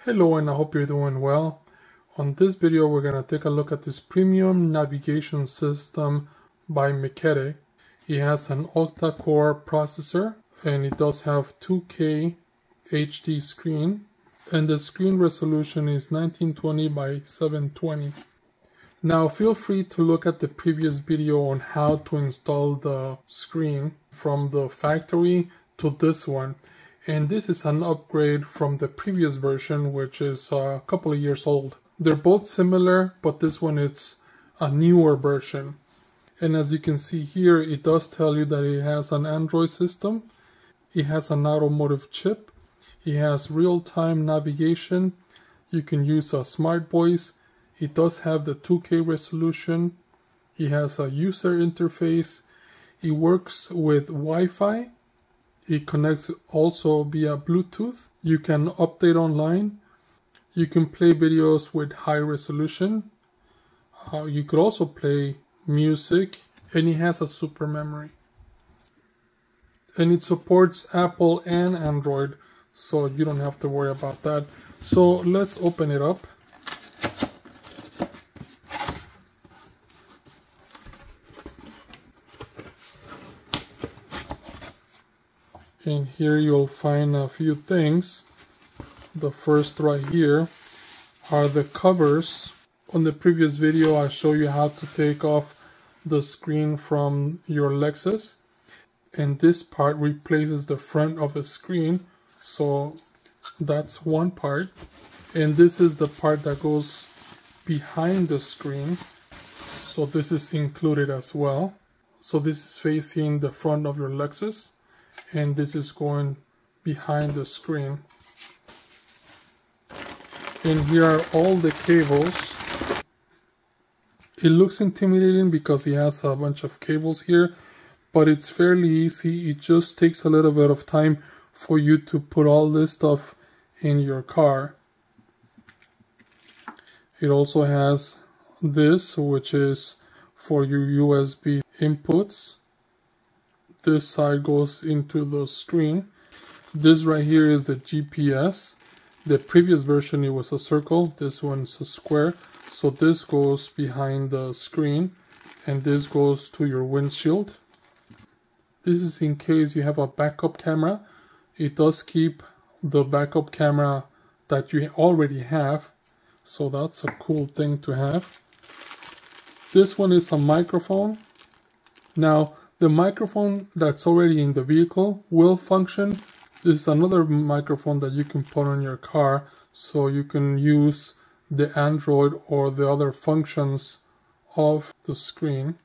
Hello, and I hope you're doing well. On this video we're going to take a look at this premium navigation system by Mekede. It has an octa-core processor and it does have 2K HD screen, and the screen resolution is 1920 by 720. Now feel free to look at the previous video on how to install the screen from the factory to this one. And this is an upgrade from the previous version, which is a couple of years old. They're both similar, but this one it's a newer version. And as you can see here, it does tell you that it has an Android system. It has an automotive chip. It has real-time navigation. You can use a smart voice. It does have the 2K resolution. It has a user interface. It works with Wi-Fi. It connects also via Bluetooth. You can update online. You can play videos with high resolution. You could also play music, and it has a super memory. And it supports Apple and Android, so you don't have to worry about that. So let's open it up. And here you'll find a few things. The first right here are the covers. On the previous video I showed you how to take off the screen from your Lexus, and this part replaces the front of the screen, so that's one part. And this is the part that goes behind the screen, so this is included as well. So this is facing the front of your Lexus, and this is going behind the screen. And here are all the cables. It looks intimidating because it has a bunch of cables here, but it's fairly easy. It just takes a little bit of time for you to put all this stuff in your car. It also has this, which is for your USB inputs. This side goes into the screen. This right here is the GPS. The previous version it was a circle, this one's a square. So this goes behind the screen and this goes to your windshield. This is in case you have a backup camera. It does keep the backup camera that you already have, so that's a cool thing to have. This one is a microphone. Now the microphone that's already in the vehicle will function. This is another microphone that you can put on your car, so you can use the Android or the other functions of the screen.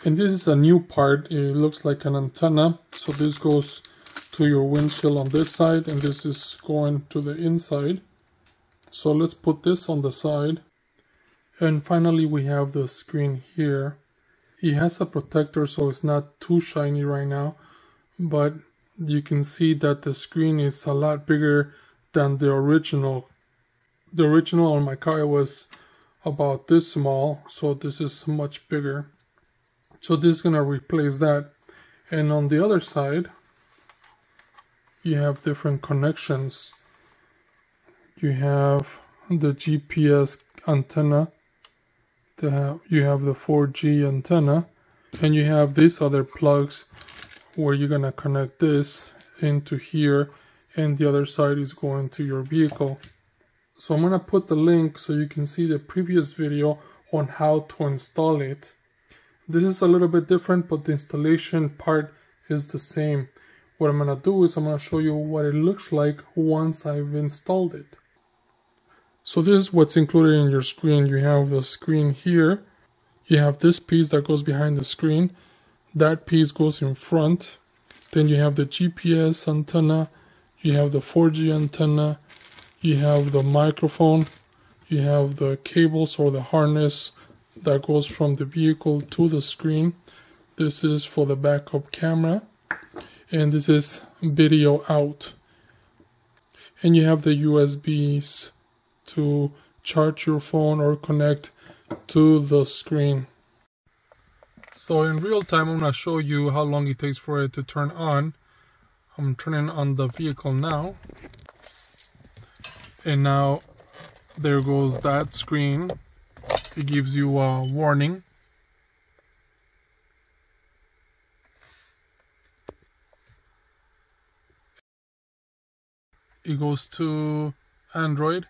And this is a new part. It looks like an antenna. So this goes to your windshield on this side, and this is going to the inside. So let's put this on the side. And finally we have the screen here. It has a protector, so it's not too shiny right now, but you can see that the screen is a lot bigger than the original. The original on my car was about this small, so this is much bigger. So this is gonna replace that. And on the other side, you have different connections. You have the GPS antenna. You have the 4G antenna, and you have these other plugs where you're gonna connect this into here, and the other side is going to your vehicle. So I'm gonna put the link so you can see the previous video on how to install it. This is a little bit different, but the installation part is the same. What I'm gonna do is I'm gonna show you what it looks like once I've installed it. So this is what's included in your screen. You have the screen here. You have this piece that goes behind the screen. That piece goes in front. Then you have the GPS antenna. You have the 4G antenna. You have the microphone. You have the cables or the harness that goes from the vehicle to the screen. This is for the backup camera. And this is video out. And you have the USBs to charge your phone or connect to the screen. So in real time I'm going to show you how long it takes for it to turn on. I'm turning on the vehicle now. And now there goes that screen. It gives you a warning. It goes to Android.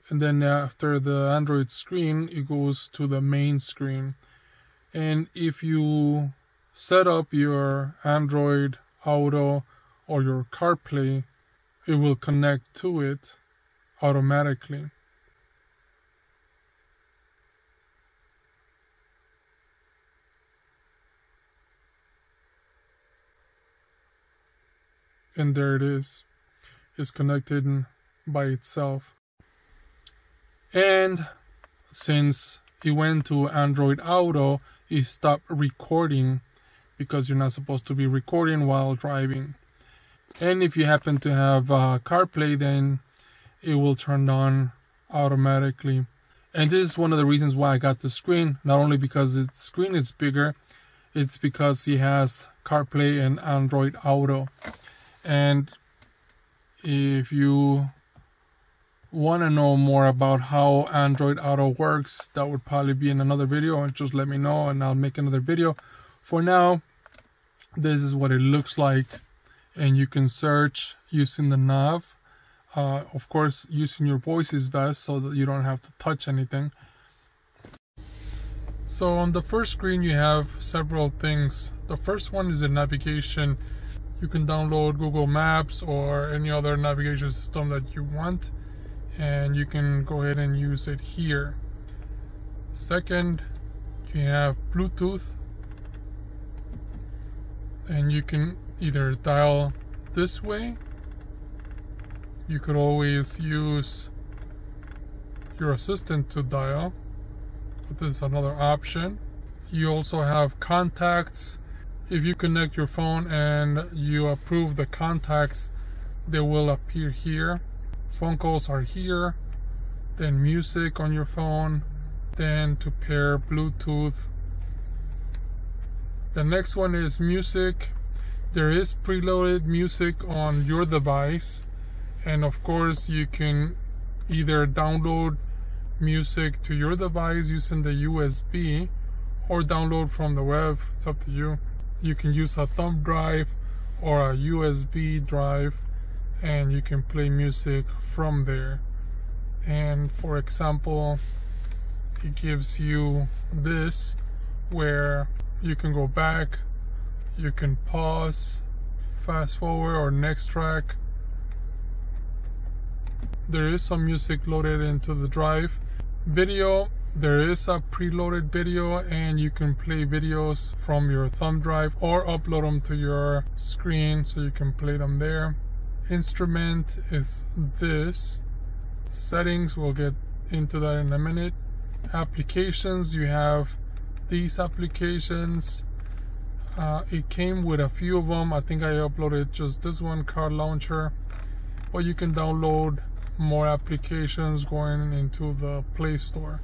And then after the Android screen, it goes to the main screen. And if you set up your Android Auto or your CarPlay, it will connect to it automatically. And there it is. It's connected by itself. And since it went to Android Auto, it stopped recording because you're not supposed to be recording while driving. And if you happen to have CarPlay, then it will turn on automatically. And this is one of the reasons why I got the screen. Not only because its screen is bigger, it's because it has CarPlay and Android Auto. And if you want to know more about how Android Auto works, that would probably be in another video, and just let me know and I'll make another video. For now, this is what it looks like, and you can search using the nav. Of course, using your voice is best so that you don't have to touch anything. So on the first screen you have several things. The first one is the navigation. You can download Google Maps or any other navigation system that you want, and you can go ahead and use it here. Second, you have Bluetooth, and you can either dial this way. You could always use your assistant to dial, but this is another option. You also have contacts. If you connect your phone and you approve the contacts, they will appear here. Phone calls are here, then music on your phone, then to pair Bluetooth. The next one is music. There is preloaded music on your device, and of course you can either download music to your device using the USB or download from the web. It's up to you. You can use a thumb drive or a USB drive, and you can play music from there. And for example, it gives you this where you can go back, you can pause, fast forward, or next track. There is some music loaded into the drive. Video, there is a preloaded video, and you can play videos from your thumb drive or upload them to your screen so you can play them there. Instrument is this. Settings, we'll get into that in a minute. Applications, you have these applications. It came with a few of them. I think I uploaded just this one, Car Launcher, but you can download more applications going into the Play Store.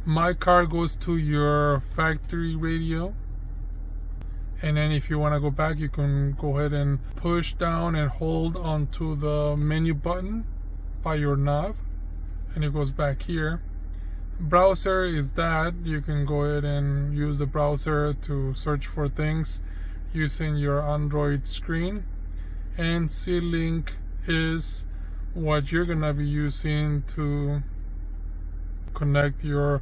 My Car goes to your factory radio, and then if you want to go back, you can go ahead and push down and hold onto the menu button by your knob, and it goes back here. Browser is that you can go ahead and use the browser to search for things using your Android screen. And C-Link is what you're gonna be using to connect your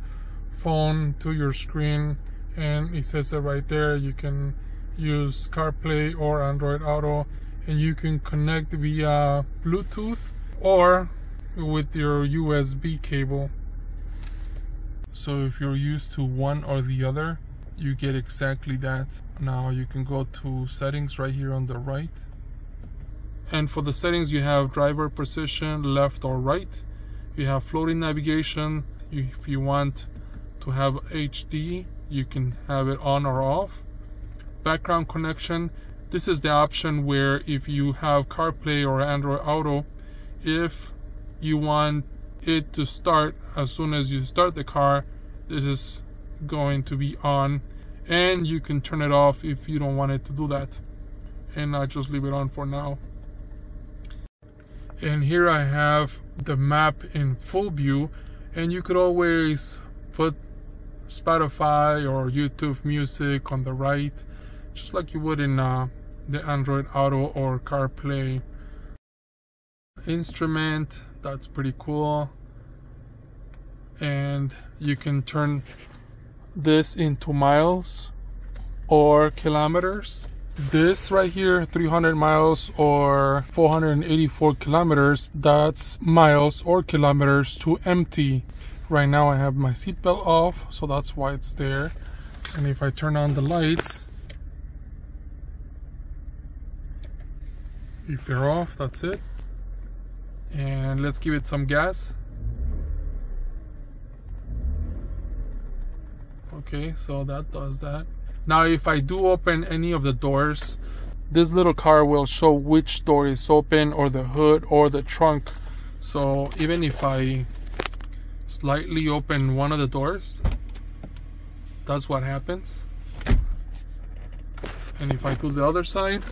phone to your screen, and it says it right there. You can use CarPlay or Android Auto, and you can connect via Bluetooth or with your USB cable. So if you're used to one or the other, you get exactly that. Now you can go to settings right here on the right, and for the settings you have driver position, left or right. You have floating navigation. If you want to have HD, you can have it on or off. Background connection, this is the option where if you have CarPlay or Android Auto, if you want it to start as soon as you start the car, this is going to be on, and you can turn it off if you don't want it to do that, and I just leave it on for now. And here I have the map in full view, and you could always put Spotify or YouTube music on the right, just like you would in the Android Auto or CarPlay. Instrument, that's pretty cool. And you can turn this into miles or kilometers. This right here, 300 miles or 484 kilometers, that's miles or kilometers to empty. Right now I have my seatbelt off, so that's why it's there. And if I turn on the lights, if they're off, that's it. And let's give it some gas. Okay, so that does that. Now if I do open any of the doors, this little car will show which door is open, or the hood, or the trunk. So even if I slightly open one of the doors, that's what happens. And if I do the other side,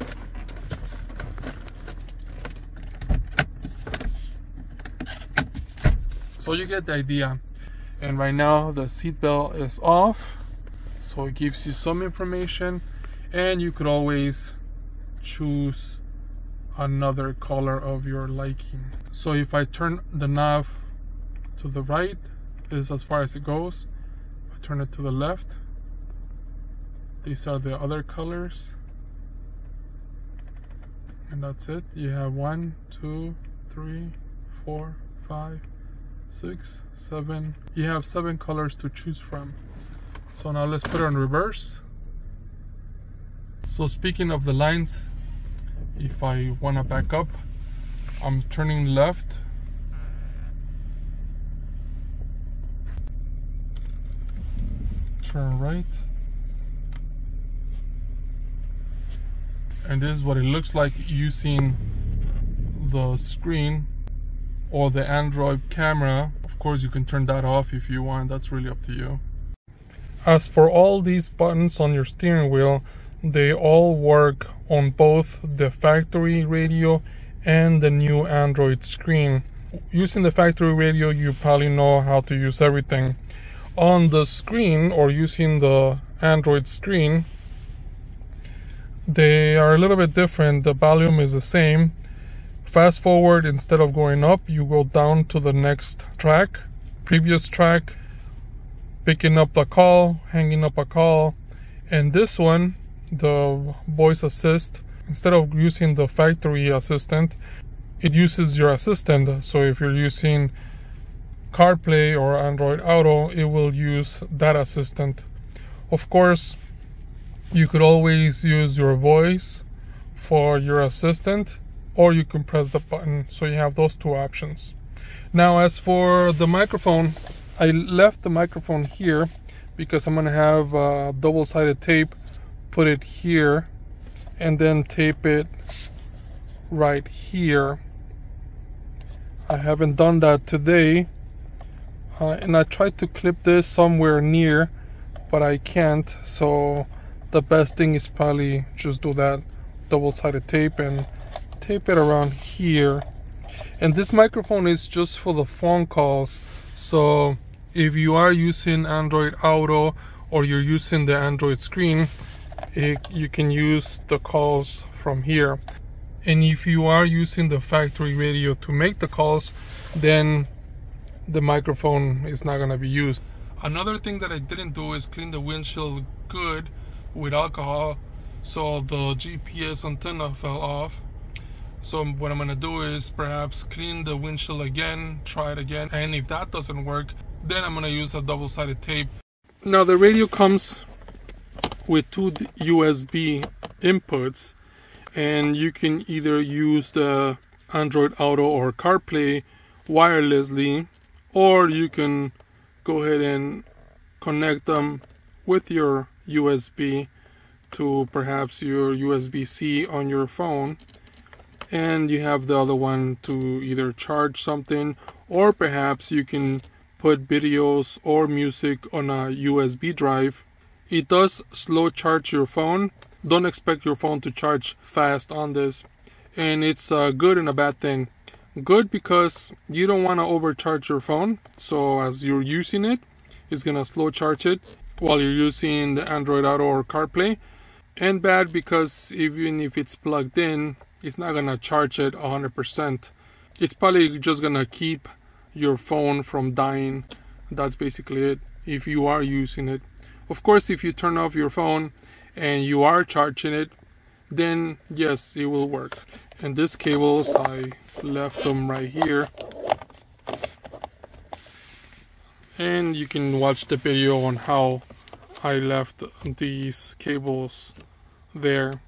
so you get the idea. And right now the seatbelt is off, so it gives you some information, and you could always choose another color of your liking. So if I turn the knob to the right, this is as far as it goes. If I turn it to the left, these are the other colors, and that's it. You have 1, 2, 3, 4, 5, 6, 7. You have 7 colors to choose from. So now let's put it on reverse. So speaking of the lines, if I want to back up, I'm turning left, turn right, and this is what it looks like using the screen or the Android camera. Of course you can turn that off if you want, that's really up to you. As for all these buttons on your steering wheel, they all work on both the factory radio and the new Android screen. Using the factory radio, you probably know how to use everything. On the screen, or using the Android screen, they are a little bit different. The volume is the same. Fast forward, instead of going up, you go down to the next track, previous track, picking up the call, hanging up a call. And this one, the voice assist, instead of using the factory assistant, it uses your assistant. So if you're using CarPlay or Android Auto, it will use that assistant. Of course, you could always use your voice for your assistant, or you can press the button. So you have those two options. Now as for the microphone, I left the microphone here because I'm gonna have double-sided tape, put it here, and then tape it right here. I haven't done that today, and I tried to clip this somewhere near, but I can't. So the best thing is probably just do that double-sided tape and tape it around here. And this microphone is just for the phone calls. So if you are using Android Auto or you're using the Android screen, you can use the calls from here. And if you are using the factory radio to make the calls, then the microphone is not going to be used. Another thing that I didn't do is clean the windshield good with alcohol, so the GPS antenna fell off. So what I'm going to do is perhaps clean the windshield again, try it again, and if that doesn't work, then I'm going to use a double-sided tape. Now the radio comes with 2 USB inputs, and you can either use the Android Auto or CarPlay wirelessly, or you can go ahead and connect them with your USB to perhaps your USB-C on your phone, and you have the other one to either charge something, or perhaps you can put videos or music on a USB drive It does slow charge your phone. Don't expect your phone to charge fast on this. And it's a good and a bad thing. Good because you don't want to overcharge your phone. So as you're using it, it's going to slow charge it while you're using the Android Auto or CarPlay. And bad because even if it's plugged in, it's not going to charge it 100%. It's probably just going to keep your phone from dying. That's basically it if you are using it. Of course, if you turn off your phone and you are charging it, then yes, it will work. And these cables, I left them right here. And you can watch the video on how I left these cables there.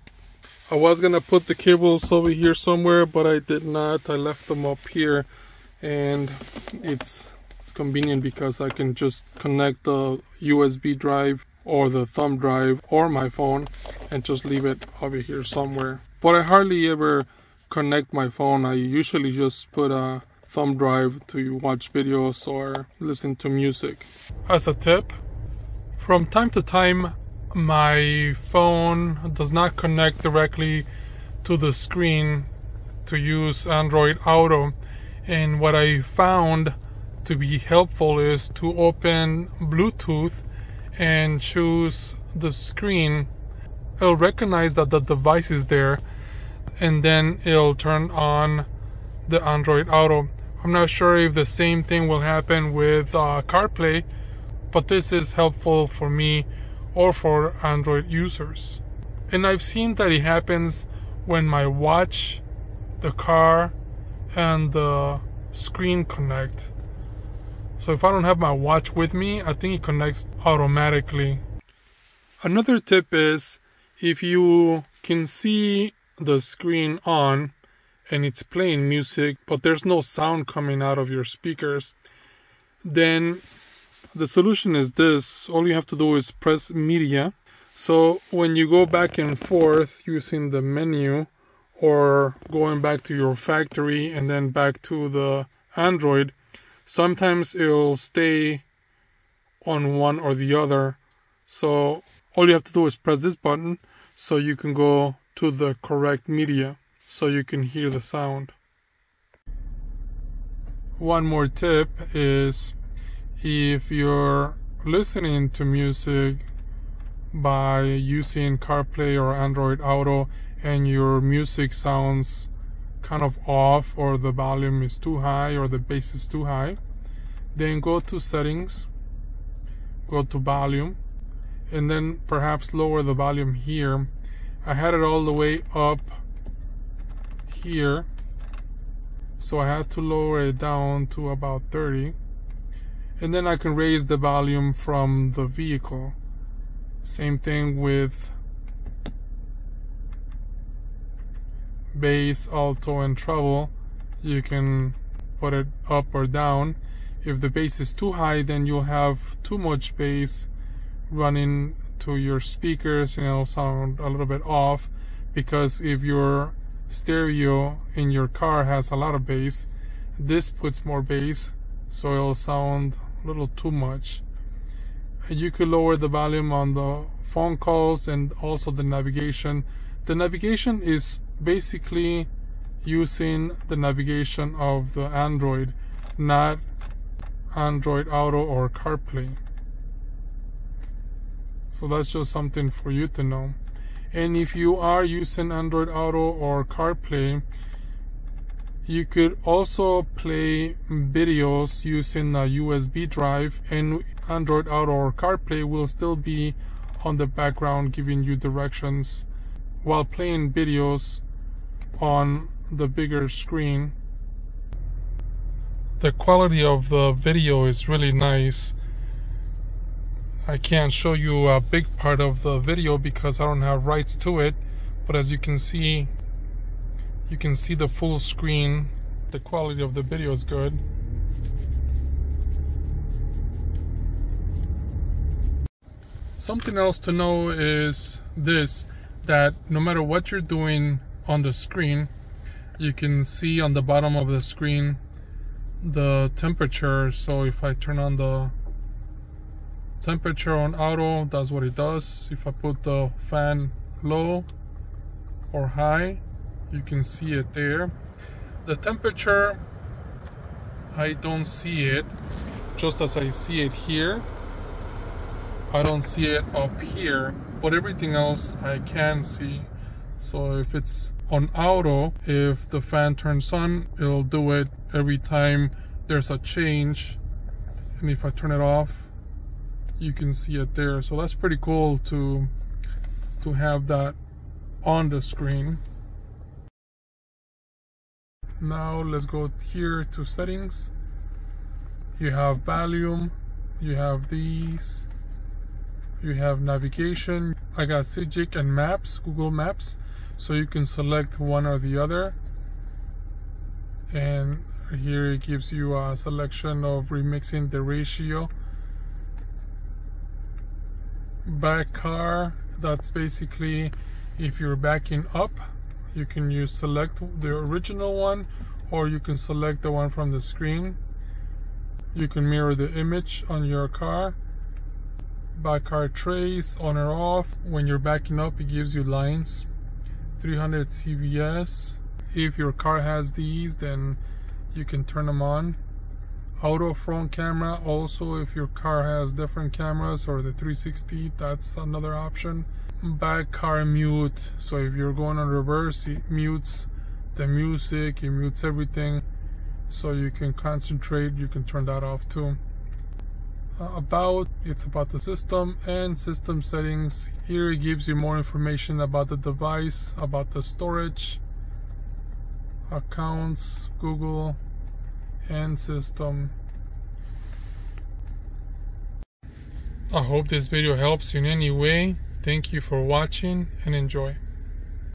I was gonna put the cables over here somewhere, but I did not. I left them up here, and it's convenient because I can just connect the USB drive or the thumb drive or my phone and just leave it over here somewhere. But I hardly ever connect my phone. I usually just put a thumb drive to watch videos or listen to music. As a tip, from time to time my phone does not connect directly to the screen to use Android Auto, and what I found to be helpful is to open Bluetooth and choose the screen. It'll recognize that the device is there, and then it'll turn on the Android Auto. I'm not sure if the same thing will happen with CarPlay, but this is helpful for me or for Android users. And I've seen that it happens when my watch, the car, and the screen connect. So if I don't have my watch with me, I think it connects automatically. Another tip is, if you can see the screen on and it's playing music, but there's no sound coming out of your speakers, then the solution is this. All you have to do is press media. So when you go back and forth using the menu or going back to your factory and then back to the Android, sometimes it'll stay on one or the other. So all you have to do is press this button so you can go to the correct media so you can hear the sound. One more tip is, if you're listening to music by using CarPlay or Android Auto and your music sounds kind of off, or the volume is too high or the bass is too high, then go to settings, go to volume, and then perhaps lower the volume here. I had it all the way up here, so I had to lower it down to about 30, and then I can raise the volume from the vehicle. Same thing with bass, alto, and treble. You can put it up or down. If the bass is too high, then you'll have too much bass running to your speakers and it'll sound a little bit off, because if your stereo in your car has a lot of bass, this puts more bass, so it'll sound a little too much. You could lower the volume on the phone calls and also the navigation. The navigation is basically using the navigation of the Android, not Android Auto or CarPlay. So that's just something for you to know. And if you are using Android Auto or CarPlay, you could also play videos using a USB drive, and Android Auto or CarPlay will still be on the background giving you directions while playing videos on the bigger screen. The quality of the video is really nice. I can't show you a big part of the video because I don't have rights to it, but as you can see the full screen. The quality of the video is good. Something else to know is this, that no matter what you're doing on the screen, you can see on the bottom of the screen the temperature. So if I turn on the Temperature on auto, that's what it does. If I put the fan low or high, you can see it there. The temperature, I don't see it just as I see it here. I don't see it up here, but everything else I can see. So if it's on auto, if the fan turns on, it'll do it every time there's a change. And if I turn it off, you can see it there. So that's pretty cool to have that on the screen. Now let's go here to settings. You have volume, you have these, you have navigation. I got Sigic and Maps, Google Maps, so you can select one or the other. And here it gives you a selection of remixing the ratio. Back car, that's basically if you're backing up, you can select the original one, or you can select the one from the screen. You can mirror the image on your car. Back car trace, on or off. When you're backing up, it gives you lines. 300 CVS. If your car has these, then you can turn them on. Auto front camera, also if your car has different cameras, or the 360, that's another option. Back car mute, so if you're going on reverse, it mutes the music, it mutes everything, so you can concentrate. You can turn that off too. It's about the system and system settings. Here it gives you more information about the device, about the storage, accounts, Google, and system. I hope this video helps you in any way. Thank you for watching and enjoy.